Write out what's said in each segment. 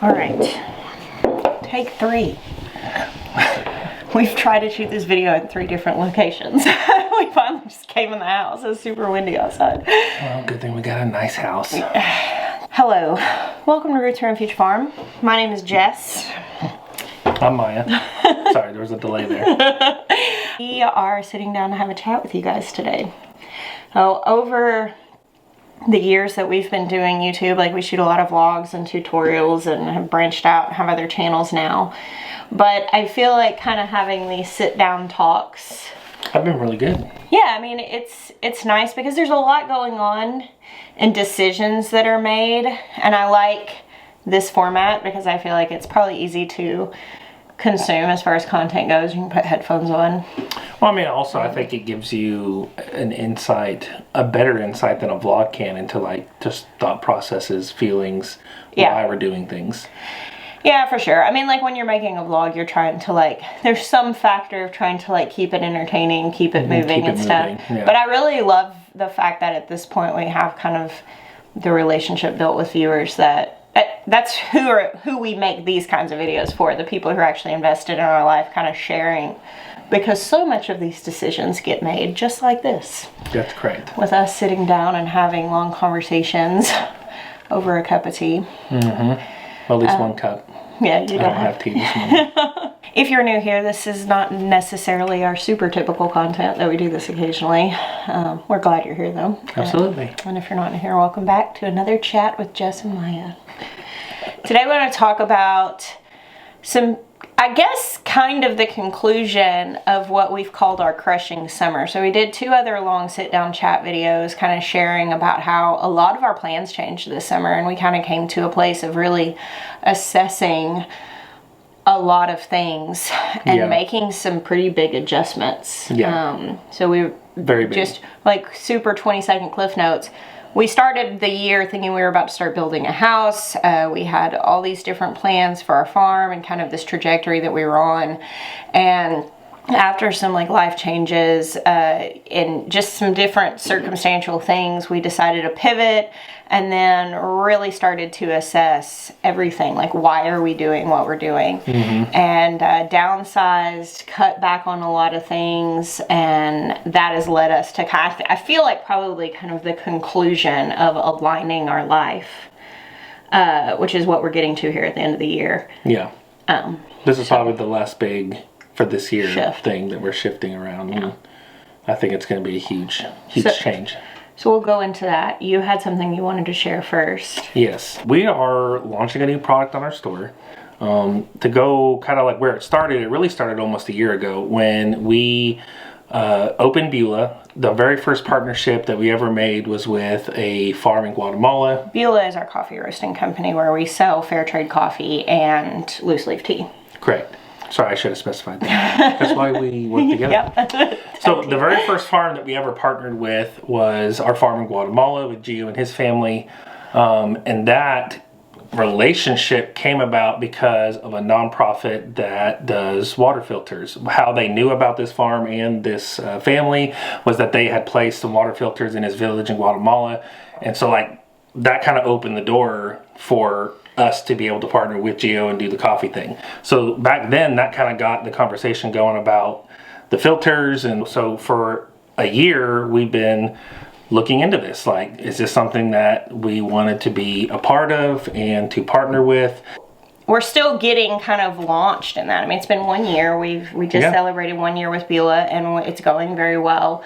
All right, take 3. We've tried to shoot this video in 3 different locations. We finally just came in the house. It's super windy outside. Well, good thing we got a nice house. Hello, welcome to Refuge Farm. My name is Jess. I'm Maya. Sorry, there was a delay there. We are sitting down to have a chat with you guys today. So over the years that we've been doing YouTube, like we shoot a lot of vlogs and tutorials and have branched out and have other channels now. But I feel like kind of having these sit down talks I've been really good. Yeah, I mean, it's nice because there's a lot going on and decisions that are made. And I like this format because I feel like it's probably easy to consume as far as content goes. You can put headphones on. Well, I mean, also, I think it gives you an insight, a better insight than a vlog can into like just thought processes, feelings, why we're doing things. Yeah, for sure. I mean, like when you're making a vlog, you're trying to like, there's some factor of trying to like keep it entertaining, keep it moving and stuff. Yeah. But I really love the fact that at this point we have kind of the relationship built with viewers that's who we make these kinds of videos for, the people who are actually invested in our life, kind of sharing, because so much of these decisions get made just like this. That's correct. With us sitting down and having long conversations over a cup of tea. Well, at least one cup. Yeah, you don't have tea this morning. If you're new here, this is not necessarily our super typical content, though we do this occasionally. We're glad you're here, though. Absolutely. And if you're not here, welcome back to another chat with Jess and Maya. Today we're going to talk about some, I guess, kind of the conclusion of what we've called our crushing summer. So we did 2 other long sit-down chat videos kind of sharing about how a lot of our plans changed this summer, and we kind of came to a place of really assessing a lot of things and making some pretty big adjustments. So we very big. Just like super 20-second cliff notes. We started the year thinking we were about to start building a house. We had all these different plans for our farm and kind of this trajectory that we were on. And after some like life changes and just some different circumstantial things, we decided to pivot and then really started to assess everything. Like, why are we doing what we're doing? And downsized, cut back on a lot of things. And that has led us to kind of, I feel like probably kind of the conclusion of aligning our life, which is what we're getting to here at the end of the year. Yeah. This is probably the last big for this year thing that we're shifting around. Yeah. I think it's going to be a huge change. So we'll go into that. You had something you wanted to share first. Yes. We are launching a new product on our store. To go kind of like where it started, it really started almost a year ago when we opened Beulah. The very first partnership that we ever made was with a farm in Guatemala. Beulah is our coffee roasting company where we sell fair trade coffee and loose leaf tea. Correct. Sorry, I should have specified that. That's why we work together. So the very first farm that we ever partnered with was our farm in Guatemala with Gio and his family. And that relationship came about because of a nonprofit that does water filters. How they knew about this farm and this family was that they had placed some water filters in his village in Guatemala. And so like that kind of opened the door for us to be able to partner with Gio and do the coffee thing. So back then that kind of got the conversation going about the filters. And so for a year we've been looking into this. Like, is this something that we wanted to be a part of and to partner with? We're still getting kind of launched in that. I mean, it's been 1 year. We just celebrated 1 year with Beulah and it's going very well.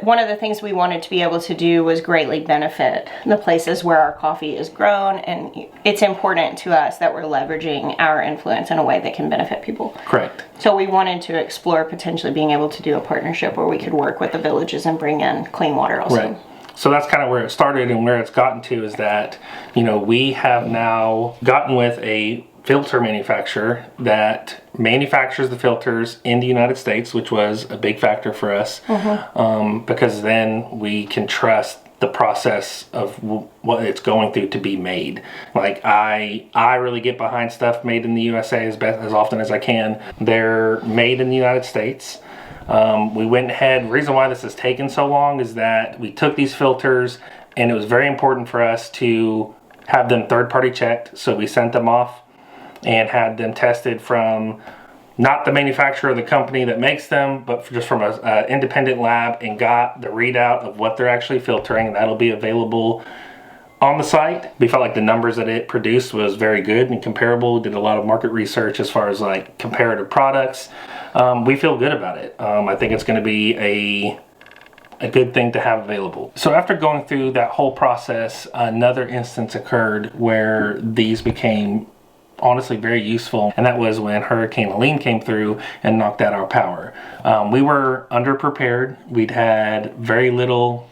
One of the things we wanted to be able to do was greatly benefit the places where our coffee is grown, and it's important to us that we're leveraging our influence in a way that can benefit people. Correct. So we wanted to explore potentially being able to do a partnership where we could work with the villages and bring in clean water also. Right. So that's kind of where it started, and where it's gotten to is that, you know, we have now gotten with a filter manufacturer that manufactures the filters in the United States, which was a big factor for us, because then we can trust the process of what it's going through to be made. Like I really get behind stuff made in the USA as often as I can. They're made in the United States. We went ahead. The reason why this has taken so long is that we took these filters, and it was very important for us to have them third-party checked. So we sent them off and had them tested from not the manufacturer or the company that makes them, but just from an independent lab, and got the readout of what they're actually filtering. That'll be available on the site. We felt like the numbers that it produced was very good and comparable. Did a lot of market research as far as like comparative products. We feel good about it. I think it's going to be a good thing to have available. So after going through that whole process, another instance occurred where these became honestly very useful, and that was when Hurricane Helene came through and knocked out our power. We were underprepared. We'd had very little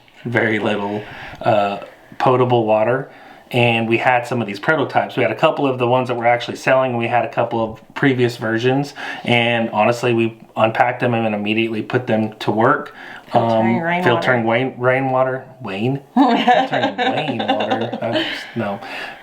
potable water, and we had some of these prototypes. We had a couple of the ones that were actually selling, and we had a couple of previous versions, and honestly we unpacked them and immediately put them to work. Filtering rainwater.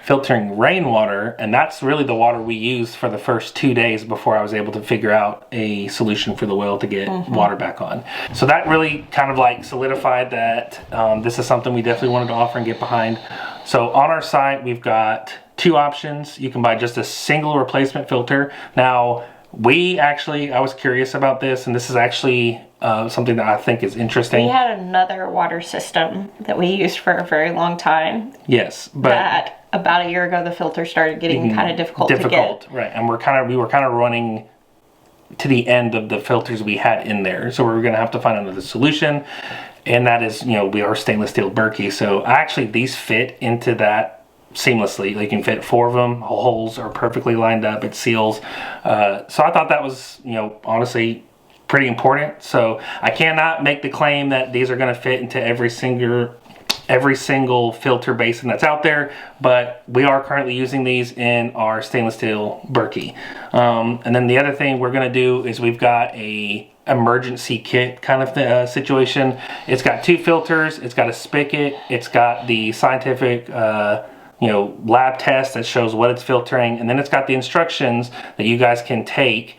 Filtering rainwater, and that's really the water we used for the first 2 days before I was able to figure out a solution for the well to get water back on. So that really kind of like solidified that this is something we definitely wanted to offer and get behind. So on our site, we've got 2 options. You can buy just a single replacement filter. Now, I was curious about this, and this is actually something that I think is interesting. We had another water system that we used for a very long time. Yes, but that about a year ago, the filter started getting kind of difficult to get. Right, and we were kind of running to the end of the filters we had in there, so we were going to have to find another solution, and that is, we are stainless steel Berkey, so actually these fit into that seamlessly. You can fit 4 of them. Holes are perfectly lined up. It seals. So I thought that was, honestly pretty important. So I cannot make the claim that these are going to fit into every single filter basin that's out there, but we are currently using these in our stainless steel Berkey. And then the other thing we're going to do is we've got a emergency kit kind of situation. It's got 2 filters. It's got a spigot. It's got the scientific lab test that shows what it's filtering, and then it's got the instructions that you guys can take,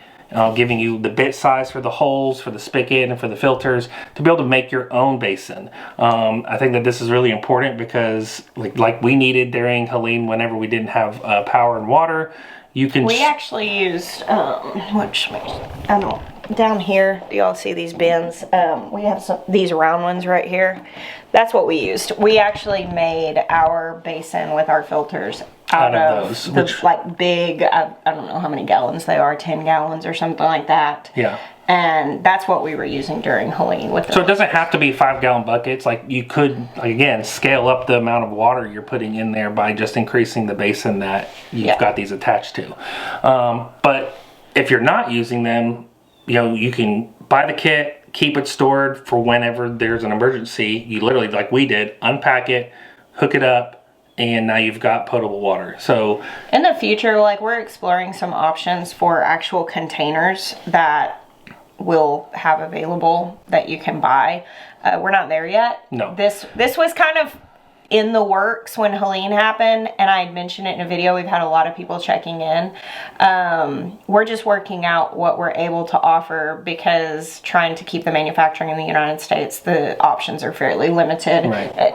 giving you the bit size for the holes, for the spigot, and for the filters, to be able to make your own basin. I think that this is really important because like we needed during Helene, whenever we didn't have power and water, we actually used down here, do y'all see these bins? We have these round ones right here. That's what we used. We actually made our basin with our filters out of those, like big, I don't know how many gallons they are, 10 gallons or something like that. Yeah. And that's what we were using during Helene. So it doesn't have to be 5-gallon buckets. Like you could, again, scale up the amount of water you're putting in there by just increasing the basin that you've got these attached to. But if you're not using them, you can buy the kit, keep it stored for whenever there's an emergency. You literally, like we did, unpack it, hook it up, and now you've got potable water. So in the future, we're exploring some options for actual containers that we'll have available that you can buy. We're not there yet. No. This was kind of in the works when Helene happened, and I had mentioned it in a video. We've had a lot of people checking in. We're just working out what we're able to offer, because trying to keep the manufacturing in the United States, the options are fairly limited,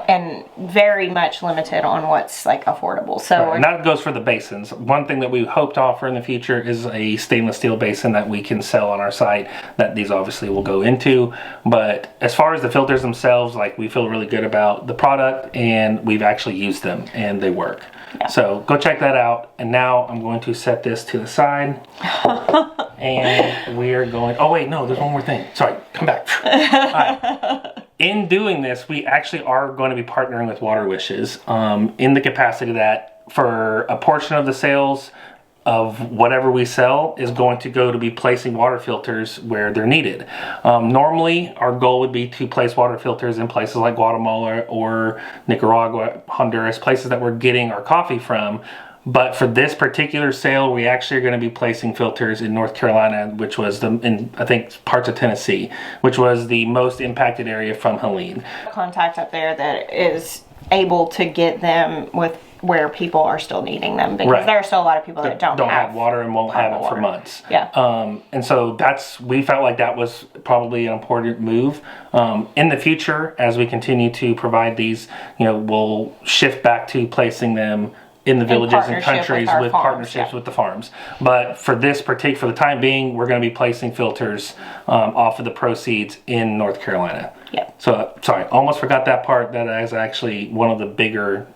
and very much limited on what's affordable. So and that goes for the basins. One thing that we hope to offer in the future is a stainless steel basin that we can sell on our site, that these obviously will go into. But as far as the filters themselves, we feel really good about the product, and we've actually used them and they work. Yeah. So go check that out. And now I'm going to set this to the side. And we are going, oh wait, no, there's one more thing. Sorry, come back. All right. In doing this, we actually are going to be partnering with Water Wishes in the capacity that for a portion of the sales of whatever we sell is going to go to be placing water filters where they're needed. Normally, our goal would be to place water filters in places like Guatemala or Nicaragua, Honduras, places that we're getting our coffee from. But for this particular sale, we actually are going to be placing filters in North Carolina, which was in I think parts of Tennessee, which was the most impacted area from Helene. Contact up there that is able to get them with where people are still needing them, because there are still a lot of people that don't have water and won't have it for months. Yeah. And so we felt like that was probably an important move. In the future, as we continue to provide these, we'll shift back to placing them in the villages and partnership countries with our with farms, partnerships yeah. with the farms. But for the time being, we're going to be placing filters off of the proceeds in North Carolina. Yep. So, sorry, almost forgot that part. That is actually one of the bigger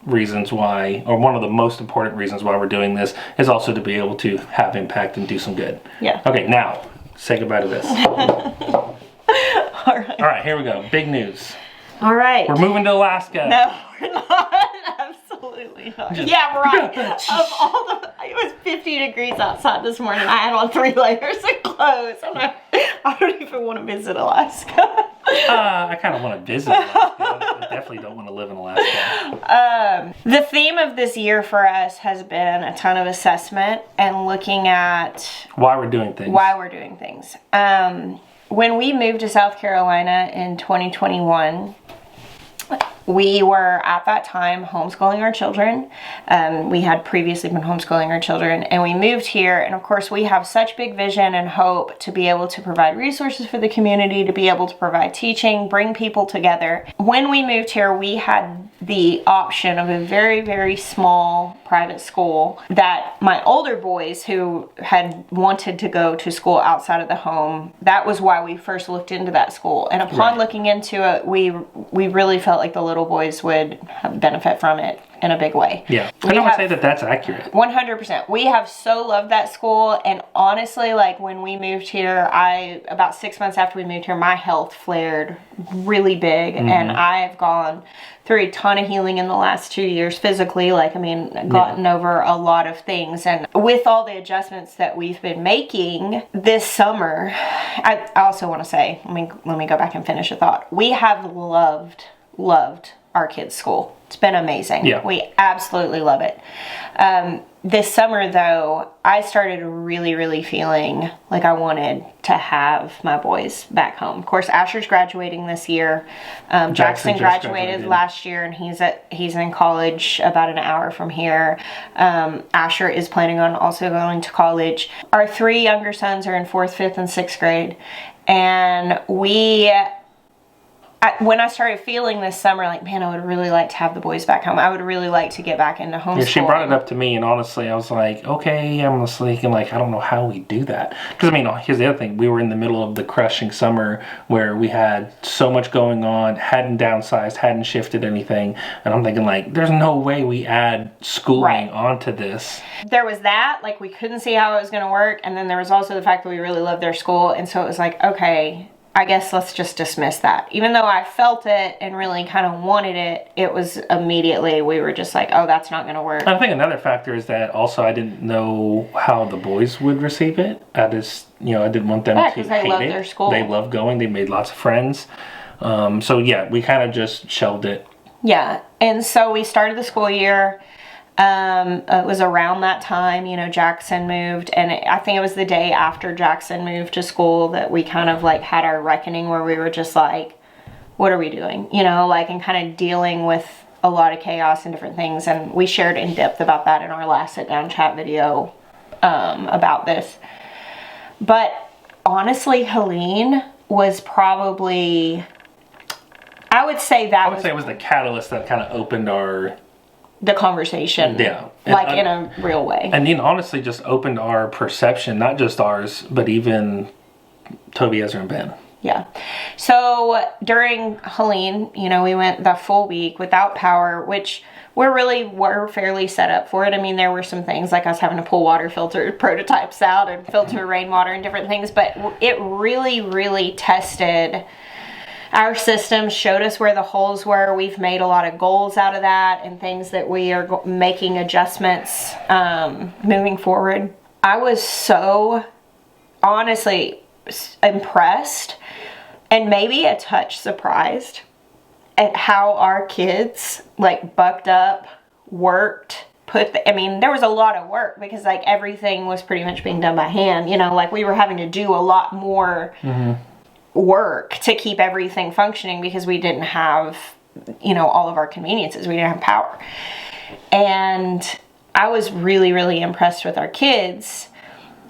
reasons why, or one of the most important reasons why we're doing this, is also to be able to have impact and do some good. Yeah. Okay, now, say goodbye to this. All right. All right, here we go. Big news. All right. We're moving to Alaska. No, we're not. Absolutely not. Yeah, right. Of all the, it was 50 degrees outside this morning. I had on 3 layers of clothes. I don't even want to visit Alaska. I kind of want to visit Alaska. I definitely don't want to live in Alaska. The theme of this year for us has been a ton of assessment and looking at Why we're doing things. When we moved to South Carolina in 2021, we were at that time homeschooling our children. We had previously been homeschooling our children, and we moved here. And of course, we have such big vision and hope to be able to provide resources for the community, to be able to provide teaching, bring people together. When we moved here, we had the option of a very, very small private school that my older boys who had wanted to go to school outside of the home, that was why we first looked into that school. And upon looking into it, we really felt like the little boys would benefit from it in a big way. Yeah, I don't say that that's accurate. 100%. We have so loved that school, and honestly, like when we moved here, about 6 months after we moved here, my health flared really big, and I've gone through a ton of healing in the last 2 years physically, gotten over a lot of things. And with all the adjustments that we've been making this summer, I also want to say, let me go back and finish a thought. We have loved our kids' school. It's been amazing. Yeah. We absolutely love it. This summer, though, I started really, really feeling like I wanted to have my boys back home. Of course, Asher's graduating this year. Jackson graduated last year, and he's in college about an hour from here. Asher is planning on also going to college. Our 3 younger sons are in 4th, 5th, and 6th grade, and when I started feeling this summer, like, man, I would really like to have the boys back home. I would really like to get back into homeschooling. Yeah, she brought it up to me, and honestly, I was like, okay, I'm just thinking, I don't know how we do that. Because, here's the other thing. We were in the middle of the crushing summer where we had so much going on, hadn't downsized, hadn't shifted anything. And I'm thinking, there's no way we add schooling onto this. There was that. We couldn't see how it was going to work. And then there was also the fact that we really loved their school. And so it was like, okay, I guess let's just dismiss that. Even though I felt it and really kind of wanted it, it was immediately, we were just like, oh, that's not going to work. I think another factor is that also I didn't know how the boys would receive it. I didn't want them to hate it. They love their school. They love going. They made lots of friends. We kind of just shelved it. Yeah. And so we started the school year. It was around that time, Jackson moved, and I think it was the day after Jackson moved to school that we kind of had our reckoning where we were just like, what are we doing? And kind of dealing with a lot of chaos and different things. And we shared in depth about that in our last sit down chat video, about this. But honestly, Helene was probably, I would say it was the catalyst that kind of opened the conversation, in a real way. And honestly just opened our perception, not just ours, but even Toby, Ezra, and Ben. Yeah. So during Helene, we went the full week without power, which we're fairly set up for it. There were some things like us having to pull water filter prototypes out and filter rainwater and different things, but it really, really tested our system, showed us where the holes were. We've made a lot of goals out of that and things that we are making adjustments moving forward. I was so honestly impressed and maybe a touch surprised at how our kids bucked up, worked, there was a lot of work because everything was pretty much being done by hand. We were having to do a lot more work to keep everything functioning because we didn't have, all of our conveniences. We didn't have power. And I was really, really impressed with our kids.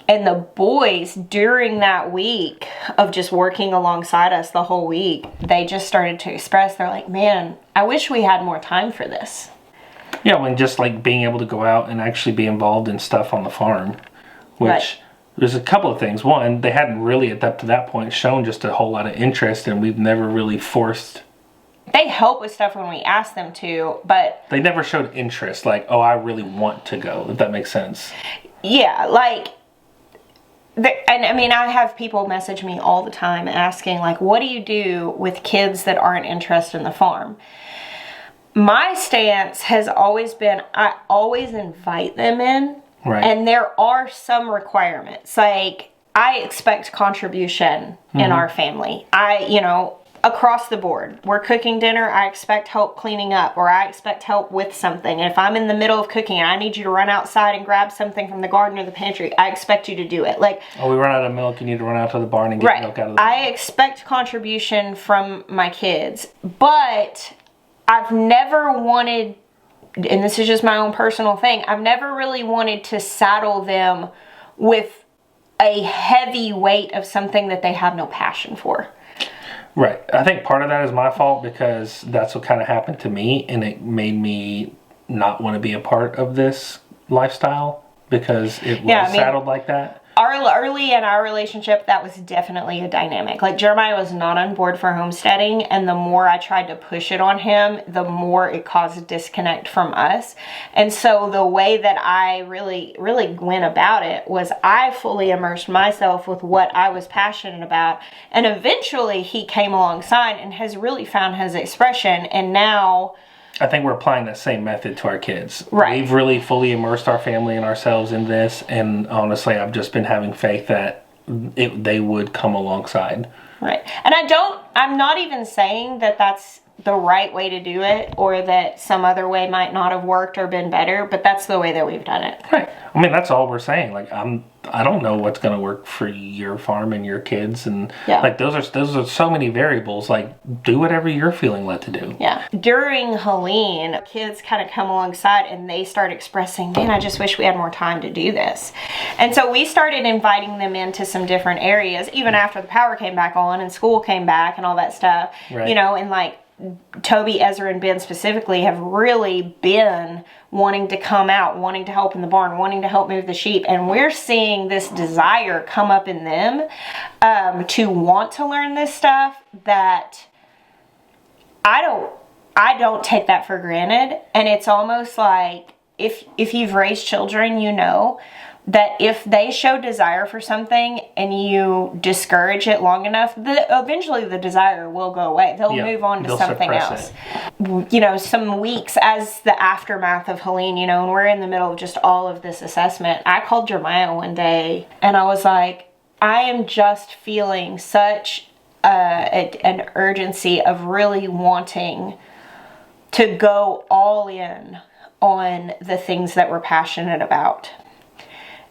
And the boys, during that week of just working alongside us the whole week, they just started to express, they're like, man, I wish we had more time for this. Yeah, when just like being able to go out and actually be involved in stuff on the farm, which Right. there's a couple of things. One, they hadn't really up to that point shown just a whole lot of interest, and we've never really forced. They help with stuff when we ask them to, but They never showed interest, like, oh, I really want to go, if that makes sense. yeah, like, and I mean, I have people message me all the time asking, like, what do you do with kids that aren't interested in the farm? My stance has always been, I always invite them in. Right. And there are some requirements. Like, I expect contribution in our family. Across the board. We're cooking dinner, I expect help cleaning up, or I expect help with something. And if I'm in the middle of cooking and I need you to run outside and grab something from the garden or the pantry, I expect you to do it. Like, oh, we run out of milk, you need to run out to the barn and get milk out of the barn. I expect contribution from my kids, but I've never wanted, and this is just my own personal thing, I've never really wanted to saddle them with a heavy weight of something that they have no passion for. Right. I think part of that is my fault because that's what kind of happened to me, and it made me not want to be a part of this lifestyle because it was saddled like that. Early in our relationship, that was definitely a dynamic. Like, Jeremiah was not on board for homesteading, and the more I tried to push it on him, the more it caused a disconnect from us. And so the way that I really, really went about it was I fully immersed myself with what I was passionate about, and eventually he came alongside and has really found his expression, and now I think we're applying that same method to our kids. Right. We've really fully immersed our family and ourselves in this, and honestly, I've just been having faith that they would come alongside. Right. And I'm not even saying that that's the right way to do it, or that some other way might not have worked or been better, but that's the way that we've done it. Right. I mean, that's all we're saying. Like, I don't know what's going to work for your farm and your kids, and like those are so many variables. Like, do whatever you're feeling led to do. Yeah. During Helene, kids kind of come alongside and they start expressing, man, I just wish we had more time to do this. And so we started inviting them into some different areas, even after the power came back on and school came back and all that stuff. Right. And like Toby, Ezra, and Ben specifically have really been wanting to come out, wanting to help in the barn, wanting to help move the sheep. And we're seeing this desire come up in them to want to learn this stuff that I don't take that for granted. And it's almost like if you've raised children, you know that if they show desire for something and you discourage it long enough, eventually the desire will go away. They'll move on to something else. Some weeks as the aftermath of Helene, and we're in the middle of just all of this assessment, I called Jeremiah one day and I was like, I am just feeling such an urgency of really wanting to go all in on the things that we're passionate about.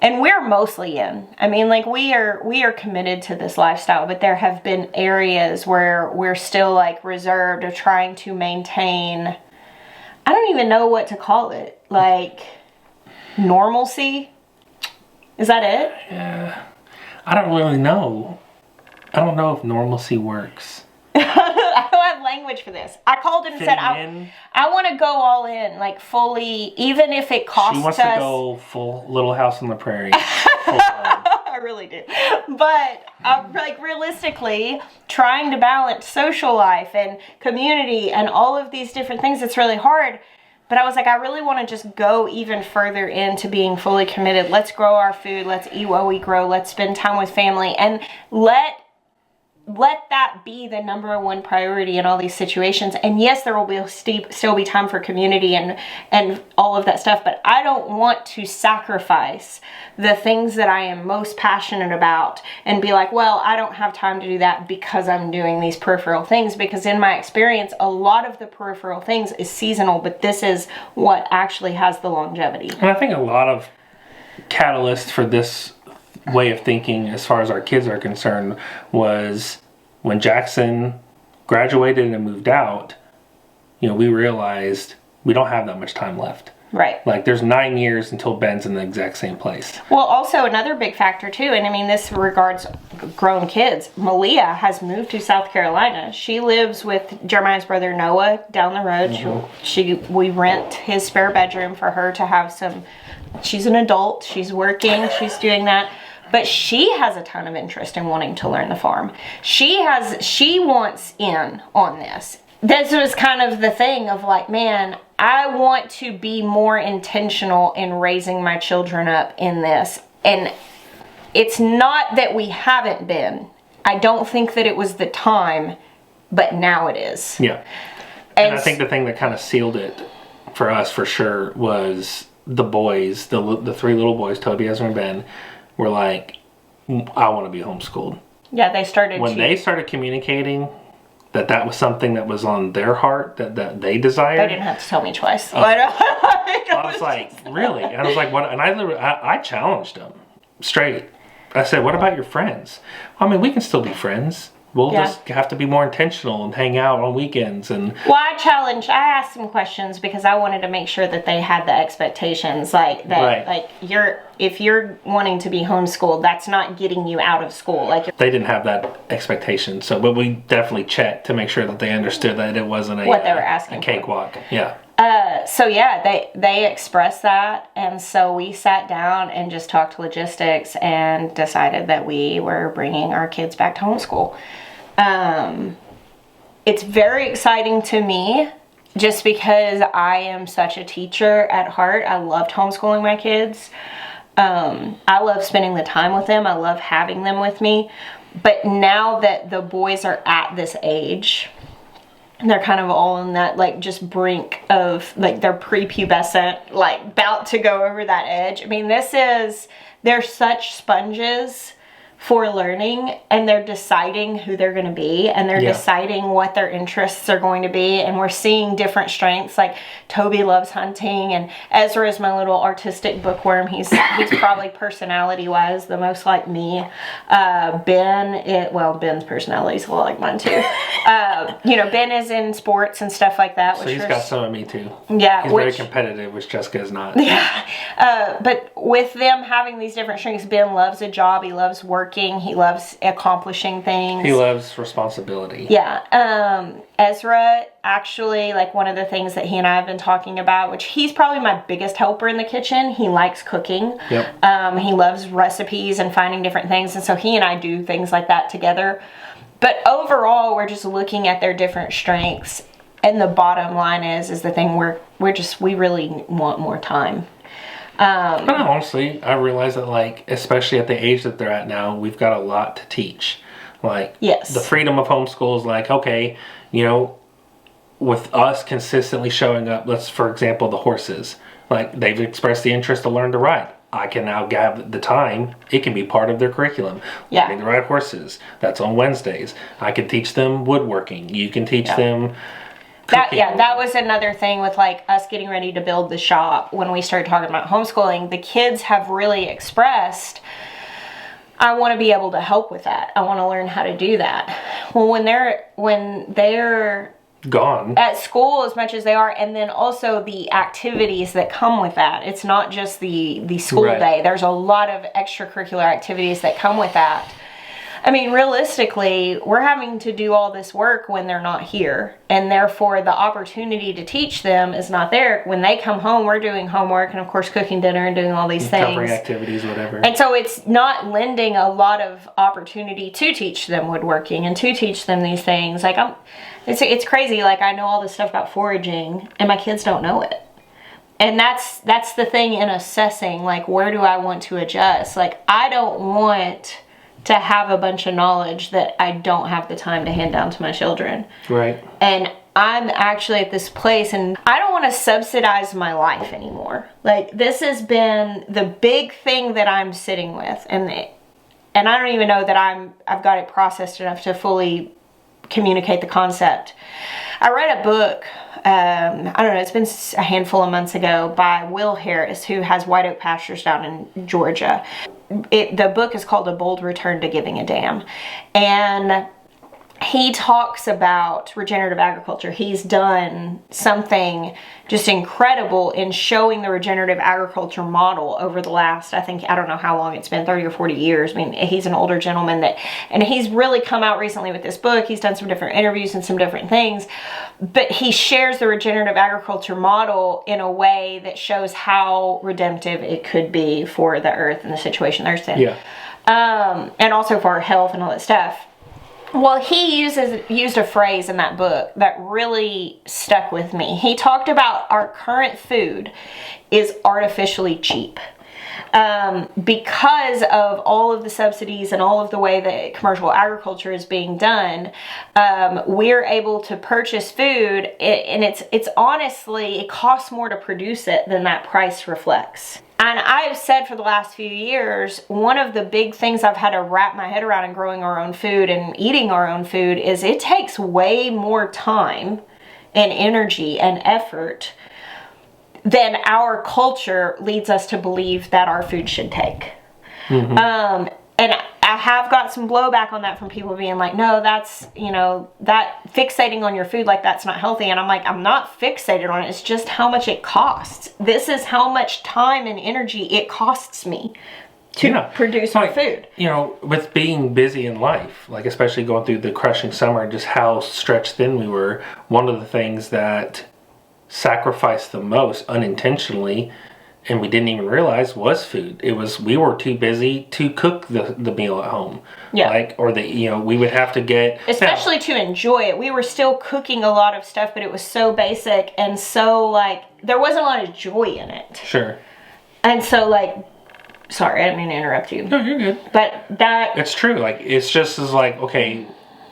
And we're mostly in. I mean, like, we are committed to this lifestyle, but there have been areas where we're still like reserved or trying to maintain, I don't even know what to call it, like normalcy. Is that it? Yeah. I don't really know. I don't know if normalcy works. I don't have language for this. I called him and said, I want to go all in, like fully, even if it costs us. She wants to go full Little House on the Prairie. I really do. But like realistically, trying to balance social life and community and all of these different things, it's really hard. But I was like, I really want to just go even further into being fully committed. Let's grow our food. Let's eat what we grow. Let's spend time with family. And let that be the number one priority in all these situations. And yes, there will be still be time for community and all of that stuff, but I don't want to sacrifice the things that I am most passionate about and be like, well, I don't have time to do that because I'm doing these peripheral things, because in my experience, a lot of the peripheral things is seasonal, but this is what actually has the longevity. And I think a lot of catalyst for this way of thinking as far as our kids are concerned was when Jackson graduated and moved out, we realized we don't have that much time left. Right. Like, there's 9 years until Ben's in the exact same place. Well, also another big factor too, and I mean this regards grown kids. Malia has moved to South Carolina. She lives with Jeremiah's brother Noah down the road. We rent his spare bedroom for her to have some. She's an adult. She's working. She's doing that. But she has a ton of interest in wanting to learn the farm. She wants in on this. This was kind of the thing of like, man, I want to be more intentional in raising my children up in this. And it's not that we haven't been. I don't think that it was the time, but now it is. Yeah. And I think the thing that kind of sealed it for us for sure was the boys, the 3 little boys, Toby, Ezra, and Ben, were like, I want to be homeschooled. Yeah, they started when they started communicating that was something that was on their heart, that they desired. They didn't have to tell me twice. I was like, really? And I was like, what? And I challenged them straight. I said, what about your friends? I mean, we can still be friends. We'll just have to be more intentional and hang out on weekends. And well, I asked some questions because I wanted to make sure that they had the expectations, like that, right. Like if you're wanting to be homeschooled, that's not getting you out of school. Like they didn't have that expectation, but we definitely checked to make sure that they understood that it wasn't what they were asking a cakewalk. Yeah. So yeah, they expressed that, and so we sat down and just talked logistics and decided that we were bringing our kids back to homeschool. It's very exciting to me just because I am such a teacher at heart. I loved homeschooling my kids. I love spending the time with them. I love having them with me. But now that the boys are at this age, they're kind of all in that, like, just brink of, like, they're prepubescent, like, about to go over that edge. I mean, they're such sponges for learning, and they're deciding who they're going to be, and they're deciding what their interests are going to be, and we're seeing different strengths. Like Toby loves hunting, and Ezra is my little artistic bookworm. He's probably personality wise the most like me. Ben's personality is a lot like mine too. Ben is in sports and stuff like that. So he's got some of me too. Yeah, he's very competitive, which Jessica is not. Yeah, but with them having these different strengths, Ben loves a job. He loves working. He loves accomplishing things. He loves responsibility. Yeah. Ezra, actually, like, one of the things that he and I have been talking about, which he's probably my biggest helper in the kitchen. He likes cooking. Yep. He loves recipes and finding different things. And so he and I do things like that together. But overall, we're just looking at their different strengths. And the bottom line is the thing we really want more time. But honestly, I realize that, like, especially at the age that they're at now, we've got a lot to teach. Like, yes. The freedom of homeschool is like, okay, with us consistently showing up, for example, the horses. Like, they've expressed the interest to learn to ride. I can now have the time. It can be part of their curriculum. Yeah. Learning to ride horses. That's on Wednesdays. I can teach them woodworking. You can teach them... That was another thing with, like, us getting ready to build the shop. When we started talking about homeschooling, the kids have really expressed, I want to be able to help with that. I want to learn how to do that. Well, when they're gone at school as much as they are, and then also the activities that come with that. It's not just the school day. There's a lot of extracurricular activities that come with that. I mean, realistically, we're having to do all this work when they're not here, and therefore the opportunity to teach them is not there. When they come home, we're doing homework and, of course, cooking dinner and doing all these things. Covering activities, whatever. And so it's not lending a lot of opportunity to teach them woodworking and to teach them these things. Like, it's crazy. Like, I know all this stuff about foraging, and my kids don't know it. And that's the thing in assessing, like, where do I want to adjust? Like, I don't want to have a bunch of knowledge that I don't have the time to hand down to my children. Right. And I'm actually at this place, and I don't want to subsidize my life anymore. Like, this has been the big thing that I'm sitting with, and I don't even know that I've got it processed enough to fully communicate the concept. I read a book, I don't know, it's been a handful of months ago, by Will Harris, who has White Oak Pastures down in Georgia. The book is called A Bold Return to Giving a Damn. And he talks about regenerative agriculture. He's done something just incredible in showing the regenerative agriculture model over the last, I don't know how long it's been, 30 or 40 years. I mean, he's an older gentleman and he's really come out recently with this book. He's done some different interviews and some different things, but he shares the regenerative agriculture model in a way that shows how redemptive it could be for the earth and the situation the earth's in. Yeah. And also for our health and all that stuff. Well, he used a phrase in that book that really stuck with me. He talked about our current food is artificially cheap. Because of all of the subsidies and all of the way that commercial agriculture is being done, we're able to purchase food, and it's honestly, it costs more to produce it than that price reflects. And I've said for the last few years, one of the big things I've had to wrap my head around in growing our own food and eating our own food is it takes way more time and energy and effort than our culture leads us to believe that our food should take. And I have got some blowback on that from people being like, no, that's, that fixating on your food, like that's not healthy. And I'm like, I'm not fixated on it. It's just how much it costs. This is how much time and energy it costs me to produce my food. With being busy in life, like especially going through the crushing summer and just how stretched thin we were, one of the things that sacrificed the most unintentionally, and we didn't even realize, was food. We were too busy to cook the meal at home. Yeah. We would have to get... Especially to enjoy it. We were still cooking a lot of stuff, but it was so basic and so, there wasn't a lot of joy in it. Sure. And so, sorry, I didn't mean to interrupt you. No, you're good. But that... It's true. It's just okay...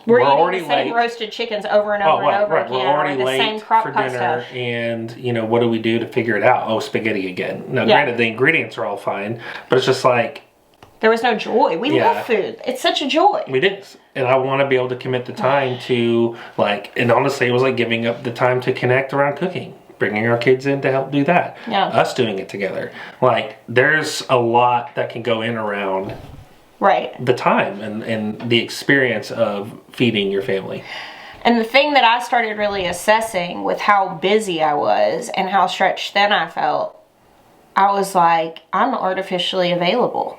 We're eating the same roasted chickens over and over and over again. We're already the late same crock for pot dinner, stuff. and what do we do to figure it out? Oh, spaghetti again. Now, granted, the ingredients are all fine, but it's just there was no joy. We love food. It's such a joy. It is, and I want to be able to commit the time to and honestly, it was like giving up the time to connect around cooking. Bringing our kids in to help do that. Yeah. Us doing it together. There's a lot that can go in around. Right. The time and the experience of feeding your family. And the thing that I started really assessing with how busy I was and how stretched thin I felt, I was like, I'm artificially available.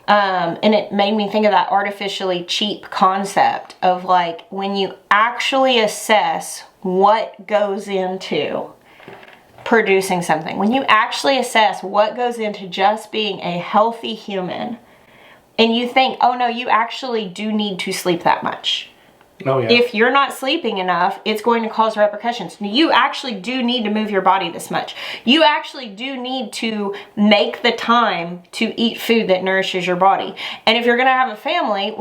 And it made me think of that artificially cheap concept of when you actually assess what goes into producing something, when you actually assess what goes into just being a healthy human, and you think, oh no, you actually do need to sleep that much. Oh yeah. If you're not sleeping enough, it's going to cause repercussions. You actually do need to move your body this much. You actually do need to make the time to eat food that nourishes your body. And if you're going to have a family,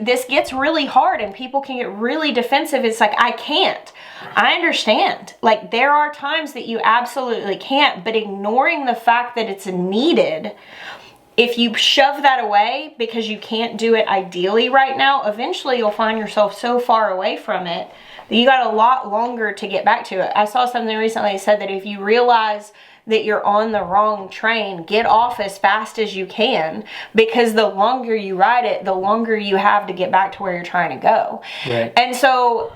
this gets really hard and people can get really defensive. It's I can't. I understand. There are times that you absolutely can't, but ignoring the fact that it's needed, if you shove that away because you can't do it ideally right now, eventually you'll find yourself so far away from it that you got a lot longer to get back to it. I saw something recently that said that if you realize that you're on the wrong train, get off as fast as you can, because the longer you ride it, the longer you have to get back to where you're trying to go. Right. And so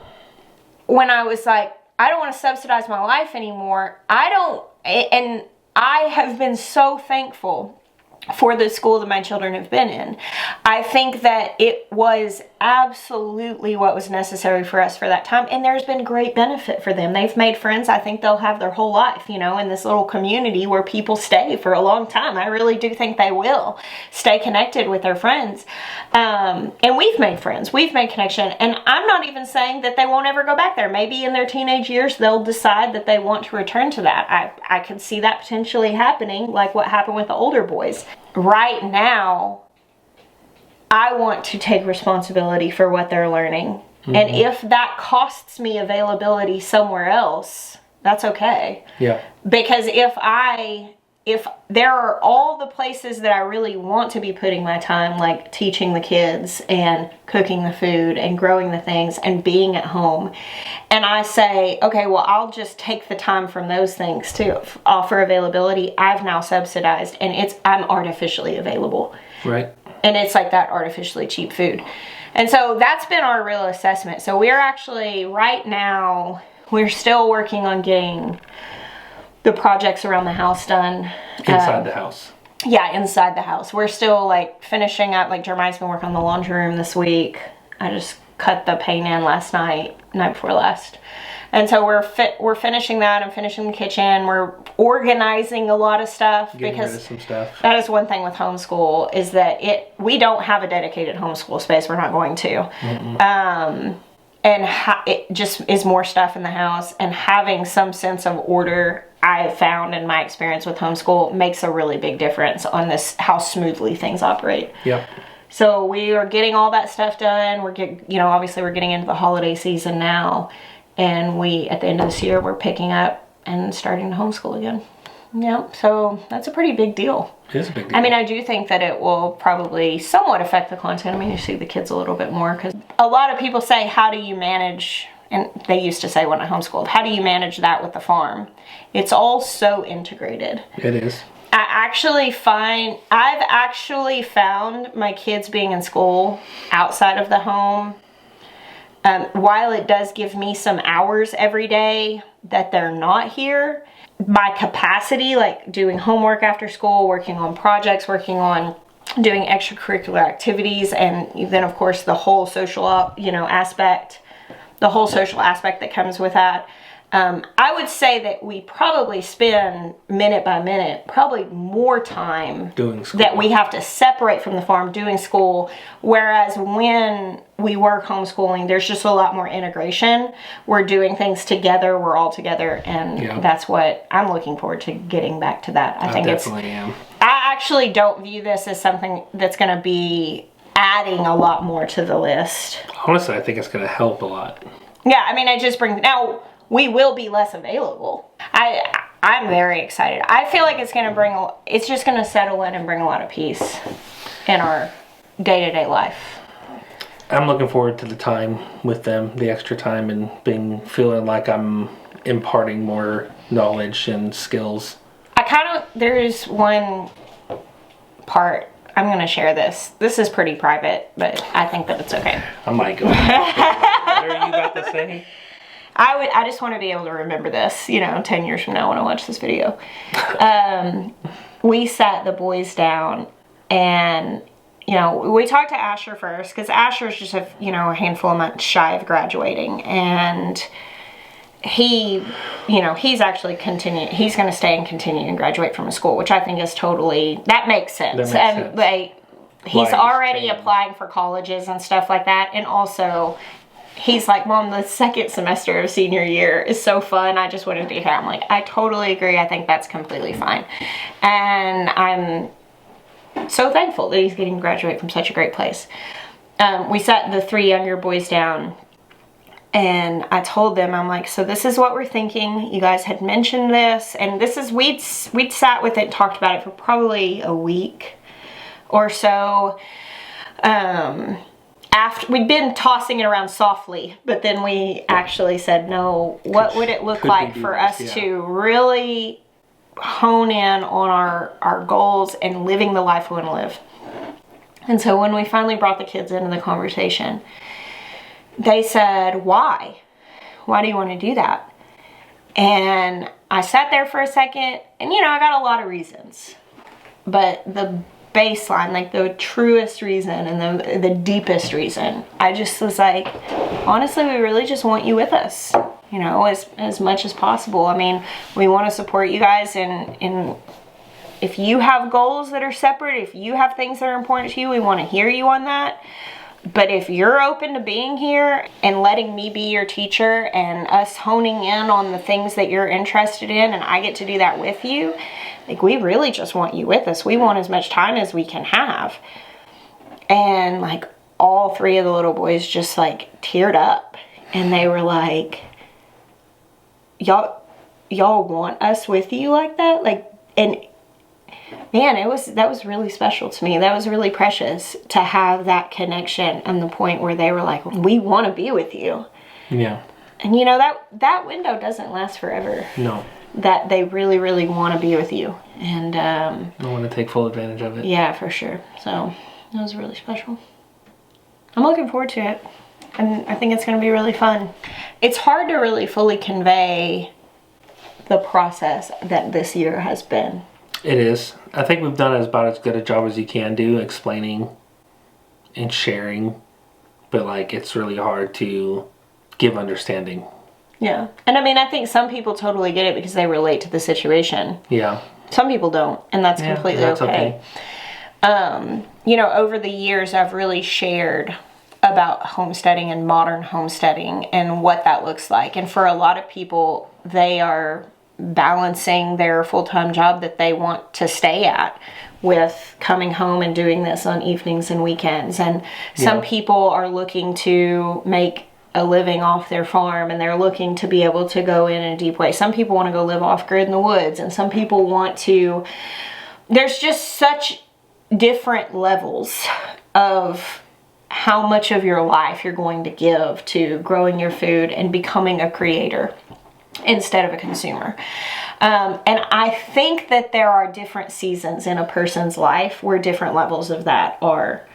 when I was I don't want to subsidize my life anymore, and I have been so thankful for the school that my children have been in. I think that it was absolutely what was necessary for us for that time, and there's been great benefit for them. They've made friends. I think they'll have their whole life, in this little community where people stay for a long time. I really do think they will stay connected with their friends. And we've made friends. We've made connection. And I'm not even saying that they won't ever go back there. Maybe in their teenage years, they'll decide that they want to return to that. I could see that potentially happening, like what happened with the older boys. Right now, I want to take responsibility for what they're learning. Mm-hmm. And if that costs me availability somewhere else, that's okay. Yeah. Because if there are all the places that I really want to be putting my time, like teaching the kids and cooking the food and growing the things and being at home, and I say, okay, well, I'll just take the time from those things to offer availability, I've now subsidized, and I'm artificially available. Right. And it's like that artificially cheap food. And so that's been our real assessment. So we're actually, right now, we're still working on getting the projects around the house done. Inside the house. Yeah, inside the house. We're still like finishing up, like Jeremiah's been working on the laundry room this week. I just cut the paint in last night before last. And so we're finishing that and finishing the kitchen. We're organizing a lot of stuff. Getting rid of some stuff. That is one thing with homeschool, is that we don't have a dedicated homeschool space. We're not going to. It just is more stuff in the house, and having some sense of order, I have found in my experience with homeschool, makes a really big difference on how smoothly things operate. Yep. So we are getting all that stuff done. Obviously we're getting into the holiday season now, and at the end of this year, we're picking up and starting to homeschool again. Yeah, so that's a pretty big deal. It is a big deal. I mean, I do think that it will probably somewhat affect the content. I mean, you see the kids a little bit more, because a lot of people say, how do you manage, and they used to say when I homeschooled, how do you manage that with the farm? It's all so integrated. It is. I've actually found my kids being in school outside of the home, while it does give me some hours every day that they're not here, my capacity, like doing homework after school, working on projects, working on doing extracurricular activities, and then of course the whole social aspect that comes with that. I would say that we probably spend, minute by minute, probably more time doing school that we have to separate from the farm doing school. Whereas when we work homeschooling, there's just a lot more integration. We're doing things together. We're all together. And that's what I'm looking forward to, getting back to that. I definitely am. I actually don't view this as something that's going to be adding a lot more to the list. Honestly, I think it's going to help a lot. Yeah, I mean, now we will be less available. I'm very excited. I feel like it's just going to settle in and bring a lot of peace in our day-to-day life. I'm looking forward to the time with them, the extra time, and feeling like I'm imparting more knowledge and skills. There's one part, I'm going to share this. This is pretty private, but I think that it's okay. I might go. What are you about to say? I just want to be able to remember this, 10 years from now when I watch this video. We sat the boys down, and, we talked to Asher first, because Asher's just a handful of months shy of graduating, and he's actually he's going to stay and continue and graduate from a school, which I think is that makes sense. He's already applying for colleges and stuff like that, and also he's like, Mom, the second semester of senior year is so fun. I just want to be here. I'm like, I totally agree. I think that's completely fine. And I'm so thankful that he's getting to graduate from such a great place. We sat the 3 younger boys down, and I told them, I'm like, so this is what we're thinking. You guys had mentioned this, and this is, we'd sat with it and talked about it for probably a week or so. After we'd been tossing it around softly, but then we actually said, no, what would it look like for us to really hone in on our goals and living the life we want to live? And so when we finally brought the kids into the conversation, they said, why? Why do you want to do that? And I sat there for a second, and I got a lot of reasons. But the baseline, like the truest reason and the deepest reason, I just was like, honestly, we really just want you with us, as much as possible. I mean, we want to support you guys, and if you have goals that are separate, if you have things that are important to you, we want to hear you on that. But if you're open to being here and letting me be your teacher and us honing in on the things that you're interested in, and I get to do that with you, like, we really just want you with us. We want as much time as we can have. And like, all 3 of the little boys just like teared up, and they were like, y'all want us with you like that? Like, and man, that was really special to me. That was really precious to have that connection, and the point where they were like, we want to be with you. Yeah. And that window doesn't last forever. No. That they really, really want to be with you. And I want to take full advantage of it. Yeah, for sure. So It was really special. I'm looking forward to it. And I think it's going to be really fun. It's hard to really fully convey the process that this year has been. It is. I think we've done about as good a job as you can do explaining and sharing. But, like, it's really hard to give understanding. Yeah. And I mean, I think some people totally get it because they relate to the situation. Yeah. Some people don't, and that's completely okay. You know, over the years, I've really shared about homesteading and modern homesteading and what that looks like. And for a lot of people, they are balancing their full-time job that they want to stay at with coming home and doing this on evenings and weekends. And some people are looking to make a living off their farm, and they're looking to be able to go in a deep way. Some people want to go live off grid in the woods, and some people want to... There's just such different levels of how much of your life you're going to give to growing your food and becoming a creator instead of a consumer. And I think that there are different seasons in a person's life where different levels of that are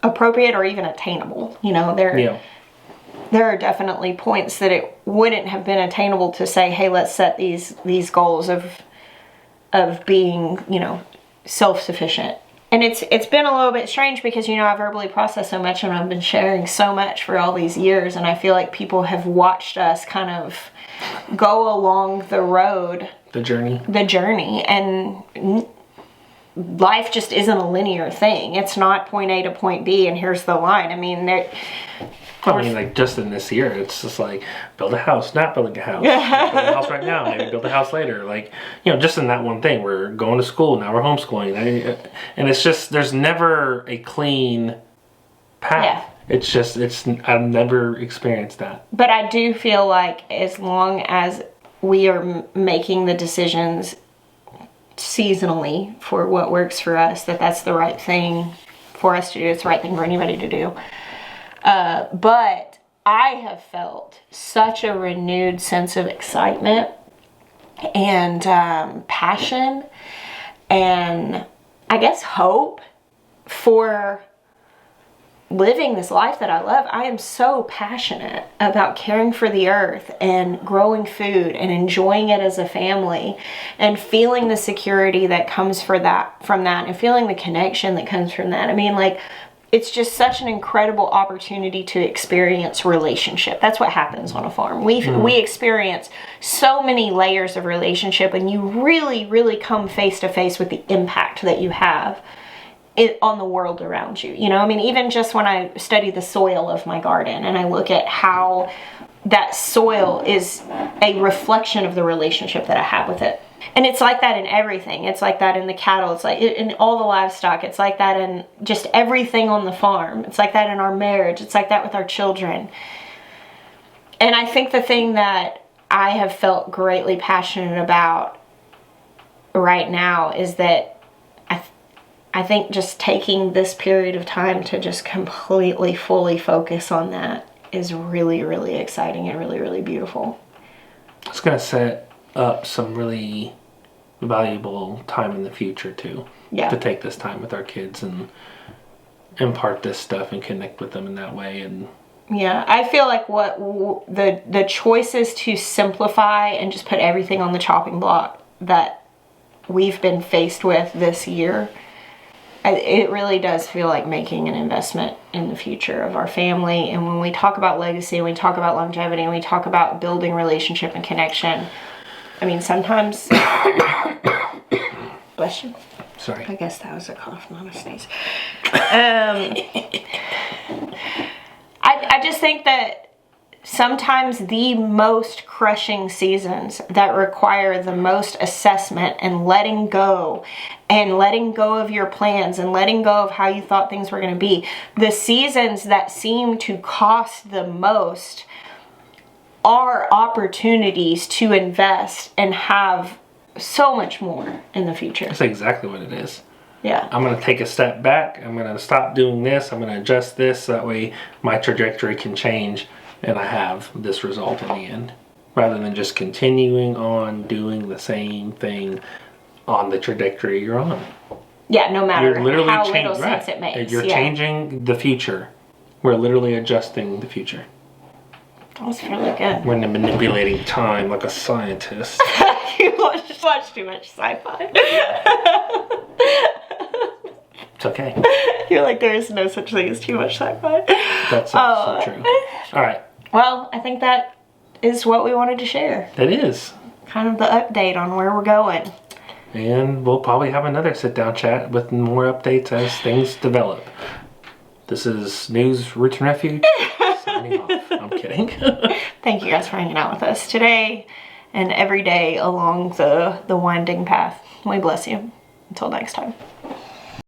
appropriate or even attainable. You know, there are definitely points that it wouldn't have been attainable to say, hey, let's set these goals of being, you know, self-sufficient. And it's been a little bit strange because, you know, I verbally process so much and I've been sharing so much for all these years, and I feel like people have watched us kind of go along the road. The journey. And life just isn't a linear thing. It's not point A to point B and here's the line. I mean, like just in this year, it's just like build a house, not building a house. Build a house right now, maybe build a house later. Like, you know, just in that one thing, we're going to school, now we're homeschooling. And it's just, there's never a clean path. Yeah. I've never experienced that. But I do feel like as long as we are making the decisions seasonally for what works for us, that's the right thing for us to do. It's the right thing for anybody to do. But I have felt such a renewed sense of excitement and passion and I guess hope for living this life that I love. I am so passionate about caring for the earth and growing food and enjoying it as a family and feeling the security that comes from that and feeling the connection that comes from that. I mean, like, it's just such an incredible opportunity to experience relationship. That's what happens on a farm. We experience so many layers of relationship, and you really, really come face to face with the impact that you have on the world around you. You know, I mean, even just when I study the soil of my garden and I look at how that soil is a reflection of the relationship that I have with it. And it's like that in everything. It's like that in the cattle. It's like in all the livestock. It's like that in just everything on the farm. It's like that in our marriage. It's like that with our children. And I think the thing that I have felt greatly passionate about right now is that I think just taking this period of time to just completely, fully focus on that is really, really exciting and really, really beautiful. It's going to set up some really valuable time in the future too. Yeah. To take this time with our kids and impart this stuff and connect with them in that way. And yeah, I feel like what the choices to simplify and just put everything on the chopping block that we've been faced with this year, it really does feel like making an investment in the future of our family. And when we talk about legacy, and we talk about longevity, and we talk about building relationship and connection, I mean, sometimes... Bless you. Sorry. I guess that was a cough, not a sneeze. I just think that sometimes the most crushing seasons that require the most assessment and letting go of your plans and letting go of how you thought things were going to be, the seasons that seem to cost the most are opportunities to invest and have so much more in the future. That's exactly what it is. Yeah. I'm going to take a step back. I'm going to stop doing this. I'm going to adjust this. That way my trajectory can change and I have this result in the end. Rather than just continuing on doing the same thing on the trajectory you're on. Yeah, no matter You're literally how little sense it makes. You're changing the future. We're literally adjusting the future. That was really good. We're manipulating time like a scientist. You watch too much sci-fi. It's okay. You're like, there is no such thing as too much sci-fi. That's so true. All right. Well, I think that is what we wanted to share. It is. Kind of the update on where we're going. And we'll probably have another sit-down chat with more updates as things develop. This is News Roots and Refuge. Signing off. I'm kidding. Thank you guys for hanging out with us today and every day along the winding path. We bless you. Until next time.